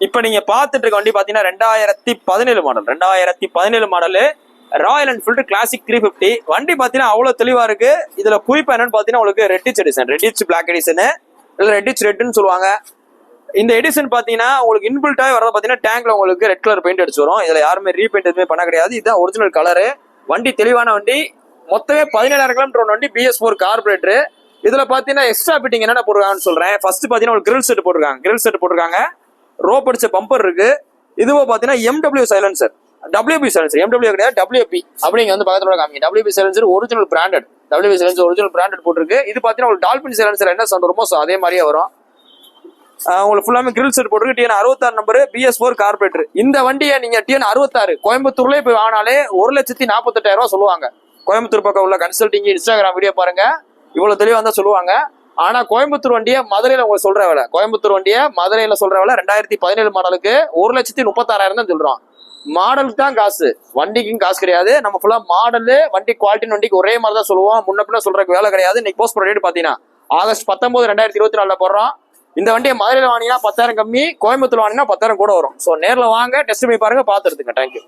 இப்ப நீங்க பாத்துட்டு இருக்க வண்டி பாத்தீங்கன்னா 2017 மாடல் ராயல் என்ஃபீல்டு கிளாசிக் 350 வண்டி பாத்தீங்கன்னா அவ்வளவு தெளிவா இருக்கு. இதுல குறிப்பா என்னன்னு பாத்தீங்கன்னா உங்களுக்கு reddish edition, reddish black edition இல்ல ரெட்டிச் ரெட்னு சொல்லுவாங்க. இந்த எடிஷன் பாத்தீங்கன்னா உங்களுக்கு இன்பில்ட்டாவே வரது பாத்தீங்கன்னா டேங்க்ல உங்களுக்கு ரெட் கலர் பெயிண்ட் அடிச்சு வரும். இதுல யாருமே ரீபெயிண்ட் எதுவுமே பண்ண கிடையாது. இதுதான் ஒரிஜினல் கலரு. வண்டி தெளிவான வண்டி. மொத்தமே 17,000 கிலோமீட்டர் வண்டி. BS4 carburettor. இதுல பாத்தீங்கன்னா எக்ஸ்ட்ரா ஃபிட்டிங் என்னென்ன போட்டுருக்காங்கன்னு சொல்றேன். ஃபர்ஸ்ட் பாத்தீங்கன்னா ஒரு கிரில் செட் போட்டுருக்காங்க. ரோப் அடிச்ச பம்பர் இருக்கு. இதுவோ பாத்தீங்கன்னா MW silencer, WB silencer, MW கிடையாது WB அப்படிங்க வந்து பக்கத்துல காமிங்க. WB silencer original branded, WB silencer original branded போட்டுருக்கு. இது பாத்தீங்கன்னா ஒரு டால்பின் சைலன்சர் என்ன சவுண்ட் வருமோ அதே மாதிரியே வரும். உங்களுக்கு ஃபுல்லாமே கிரில் செட் போட்டுருக்கு. TN 66 number, BS4 carburettor. இந்த வண்டியை நீங்க TN 66 கோயம்புத்தூர்ல போய் வாங்கினாலே 1,48,000 சொல்லுவாங்க. கோயம்புத்தூர் பக்கம் உள்ள கன்சல்டிங் இன்ஸ்டாகிராம் வீடியோ பாருங்க, இவ்வளவு தெளிவா தான் சொல்லுவாங்க. ஆனா கோயம்புத்தூர் வண்டியை மதுரையில உங்களுக்கு சொல்ற விலை, கோயம்புத்தூர் வண்டியை மதுரையில சொல்ற விலை 2017 மாடலுக்கு 1,36,000 தான் சொல்றோம். மாடலுக்கு தான் காசு, வண்டிக்கும் காசு கிடையாது. நம்ம ஃபுல்லா மாடலு வண்டி குவாலிட்டி வண்டிக்கு ஒரே மாதிரி தான் சொல்லுவோம். முன்ன பின்ன சொல்றதுக்கு வேலை கிடையாது. இன்னைக்கு போஸ்ட் பண்ண ரேட் பாத்தீங்கன்னா ஆகஸ்ட் 19, 2024 போடுறோம். இந்த வண்டியை மதுரையில வாங்கினா 10,000 கம்மி, கோயம்புத்தூர் வாங்கினா 10,000 கூட வரும். ஸோ நேரில் வாங்க, டெஸ்ட் பண்ணி பாருங்க, பார்த்து எடுத்துங்க. தேங்க்யூ.